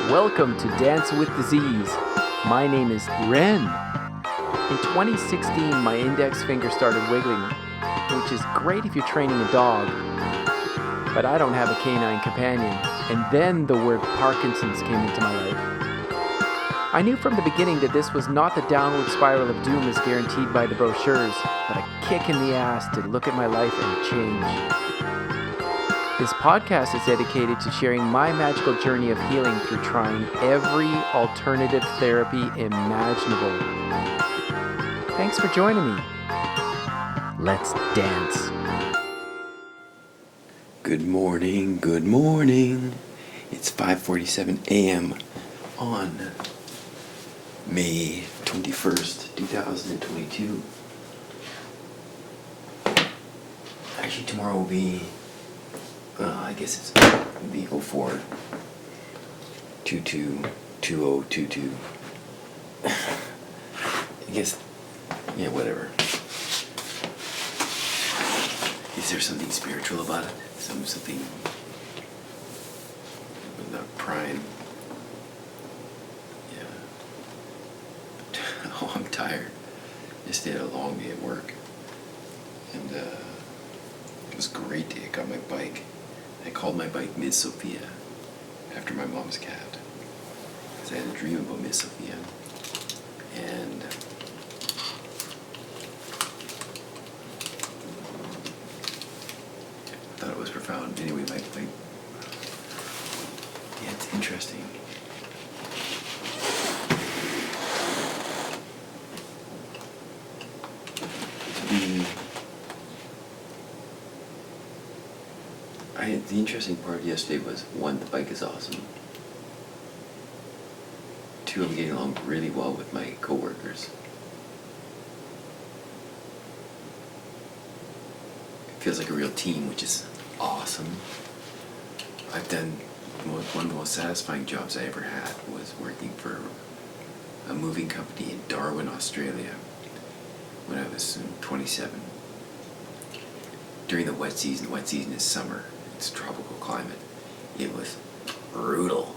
Welcome to Dance with Disease. My name is Ren. In 2016, my index finger started wiggling, which is great if you're training a dog, but I don't have a canine companion. And then the word Parkinsons came into my life. I knew from the beginning that this was not the downward spiral of doom as guaranteed by the brochures, but a kick in the ass to look at my life and change. This podcast is dedicated to sharing my magical journey of healing through trying every alternative therapy imaginable. Thanks for joining me. Let's dance. Good morning, good morning. It's 5:47 a.m. on May 21st, 2022. Actually, tomorrow will be, I guess it'll be 04/22/2022. I guess, yeah, whatever. Is there something spiritual about it? Something not prime. Yeah. Oh, I'm tired. Just had a long day at work. And it was a great day. I got my bike. I called my bike Miss Sophia after my mom's cat. Because I had a dream about Miss Sophia. And I thought it was profound. Anyway, yeah, it's interesting. The interesting part yesterday was, one, the bike is awesome. Two, I'm getting along really well with my coworkers. It feels like a real team, which is awesome. I've done one of the most satisfying jobs I ever had was working for a moving company in Darwin, Australia, when I was 27. During the wet season is summer. It's a tropical climate. It was brutal,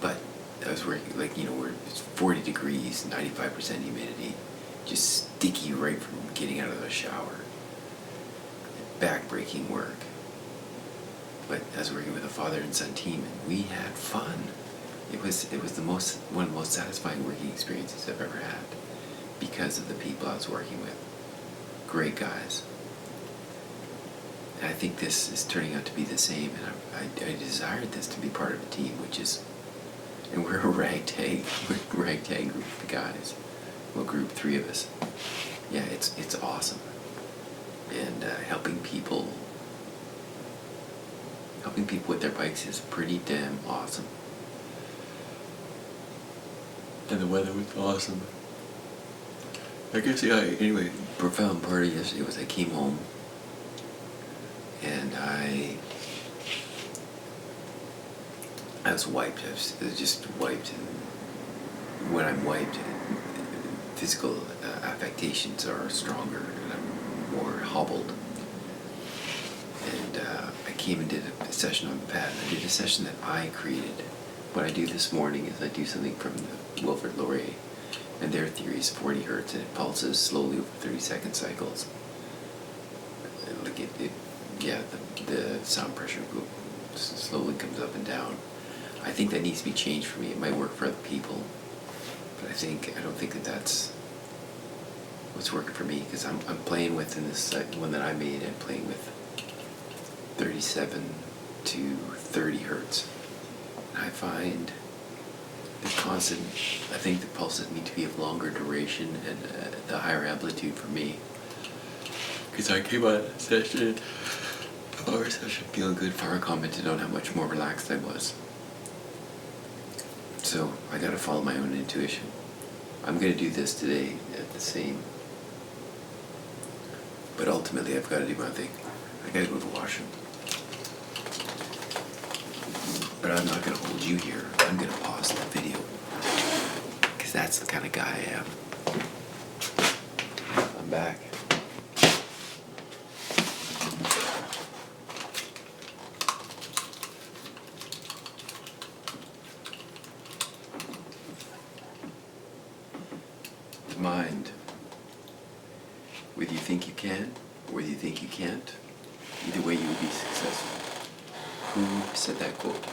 but I was working where it's 40 degrees, 95% humidity, just sticky right from getting out of the shower. Back-breaking work. But I was working with a father and son team, and we had fun. It was one of the most satisfying working experiences I've ever had because of the people I was working with. Great guys. And I think this is turning out to be the same, and I desired this to be part of a team, and we're a ragtag group of guys. Well, group 3 of us. Yeah, it's awesome. And helping people with their bikes is pretty damn awesome. And the weather was awesome. I guess, yeah, anyway, profound part of yesterday was I came home and I was wiped. I was just wiped, and when I'm wiped, physical affectations are stronger, and I'm more hobbled. And I came and did a session on the pad. I did a session that I created. What I do this morning is I do something from the Wilfred Laurier, and their theory is 40 hertz, and it pulses slowly over 30-second cycles. The sound pressure slowly comes up and down. I think that needs to be changed for me. It might work for other people, but I don't think that that's what's working for me, because I'm playing with, in this one that I made, I'm playing with 37 to 30 hertz. And I find the constant, I think the pulses need to be of longer duration and the higher amplitude for me. Because I came out of a session feeling good. Farah commented on how much more relaxed I was. So I gotta follow my own intuition. I'm gonna do this today at the same. But ultimately I've gotta do my thing. I gotta go to the washroom. But I'm not gonna hold you here. I'm gonna pause the video. Because that's the kind of guy I am. I'm back. can, or whether you think you can't, either way you will be successful. Who said that quote?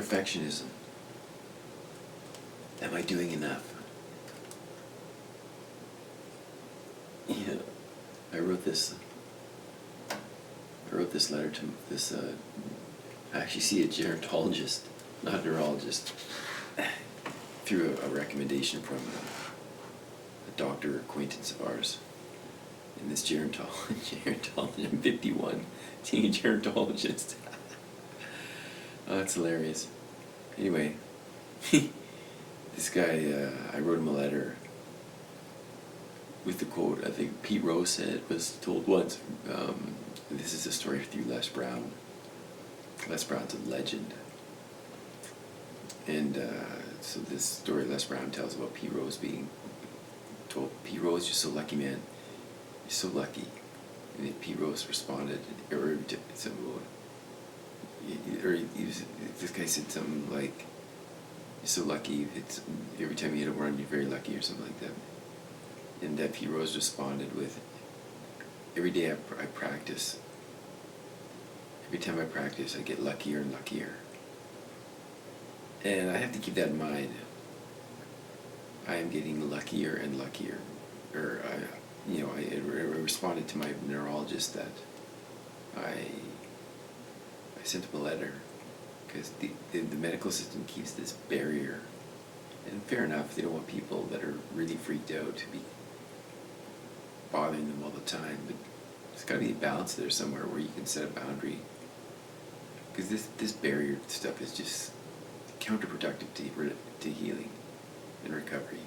perfectionism. Am I doing enough? Yeah, I wrote this letter to this, I actually see a gerontologist, not a neurologist, through a recommendation from a doctor acquaintance of ours. And this gerontologist, I'm 51, seeing a gerontologist. Oh, that's hilarious. Anyway, this guy, I wrote him a letter with the quote, I think Pete Rose said, was told once, this is a story through Les Brown. Les Brown's a legend. And so this story Les Brown tells about Pete Rose being told, Pete Rose, you're so lucky, man. You're so lucky. And then Pete Rose responded, or this guy said something like, you're so lucky, it's every time you hit a run, you're very lucky, or something like that. And Pete Rose responded with, every day I practice. Every time I practice, I get luckier and luckier. And I have to keep that in mind. I am getting luckier and luckier. Or, I responded to my neurologist that I sent him a letter because the medical system keeps this barrier. And fair enough, they don't want people that are really freaked out to be bothering them all the time, but there's got to be a balance there somewhere where you can set a boundary, because this barrier stuff is just counterproductive to healing and recovery.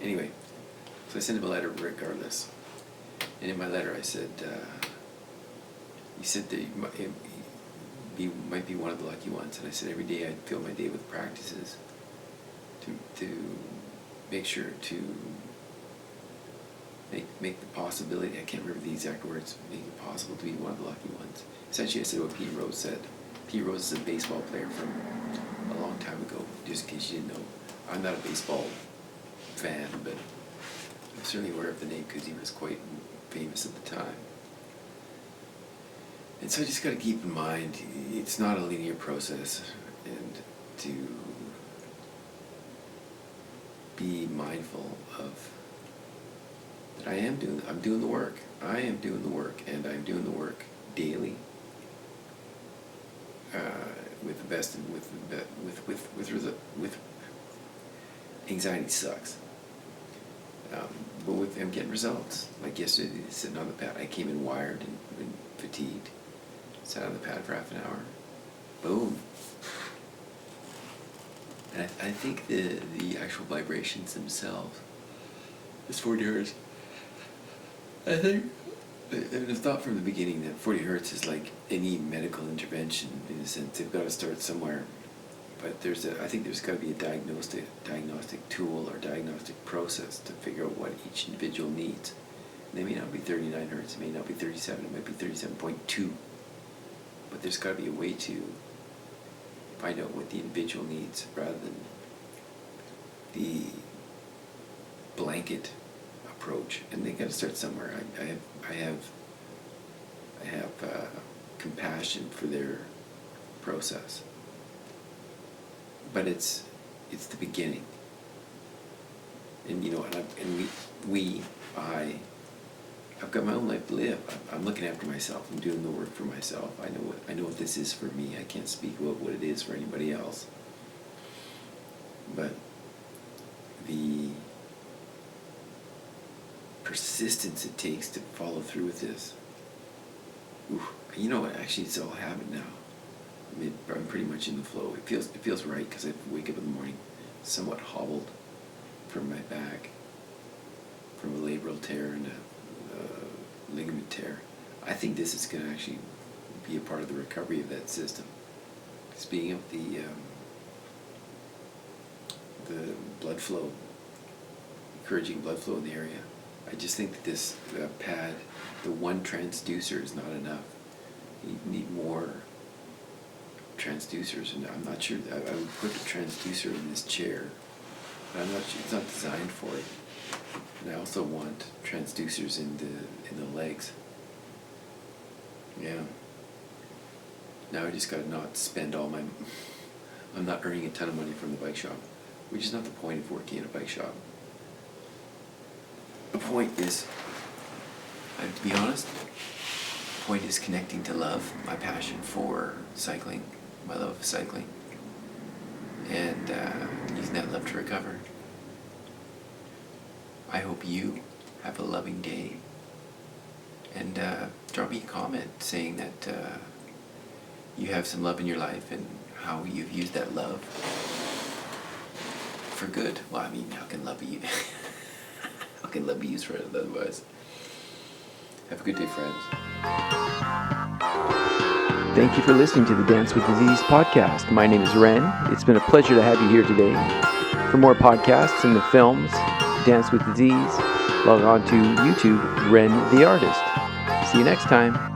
Anyway, so I sent him a letter regardless, and in my letter I said, he said that you might be one of the lucky ones, and I said every day I fill my day with practices to make sure to make the possibility, I can't remember the exact words, make it possible to be one of the lucky ones. Essentially I said what Pete Rose said. Pete Rose is a baseball player from a long time ago, just in case you didn't know. I'm not a baseball fan, but I'm certainly aware of the name because he was quite famous at the time. And so I just got to keep in mind, it's not a linear process, and to be mindful of that I'm doing the work. I am doing the work, and I'm doing the work daily. With anxiety sucks. But I'm getting results. Like yesterday, sitting on the pad, I came in wired and fatigued. Sat on the pad for half an hour. Boom. And I think the actual vibrations themselves, it's 40 hertz. I think, I've thought from the beginning that 40 hertz is like any medical intervention in a sense. They've got to start somewhere. But I think there's got to be a diagnostic tool or diagnostic process to figure out what each individual needs. And they may not be 39 hertz, it may not be 37, it might be 37.2. But there's got to be a way to find out what the individual needs rather than the blanket approach. And they got to start somewhere. I have compassion for their process, but it's the beginning. And I've got my own life to live. I'm looking after myself. I'm doing the work for myself. I know what this is for me. I can't speak about what it is for anybody else. But the persistence it takes to follow through with this. Actually, it's all habit now. I'm pretty much in the flow. It feels right because I wake up in the morning somewhat hobbled from my back, from a labral tear and a ligament tear. I think this is going to actually be a part of the recovery of that system. Speaking of the blood flow, encouraging blood flow in the area, I just think that this pad, the one transducer is not enough. You need more transducers, and I'm not sure. I would put a transducer in this chair, but I'm not sure. It's not designed for it. And I also want transducers in the legs. Yeah. Now I just got to not spend all I'm not earning a ton of money from the bike shop, which is not the point of working in a bike shop. The point is, I have to be honest, the point is connecting to love, my passion for cycling, my love of cycling, and using that love to recover. I hope you have a loving day, and drop me a comment saying that you have some love in your life and how you've used that love for good. Well, I mean, how can love be how can love be used for it otherwise? Have a good day, friends. Thank you for listening to the Dance with Disease podcast. My name is Ren. It's been a pleasure to have you here today. For more podcasts and the films, Dance with Disease, log on to YouTube, Ren the Artist. See you next time.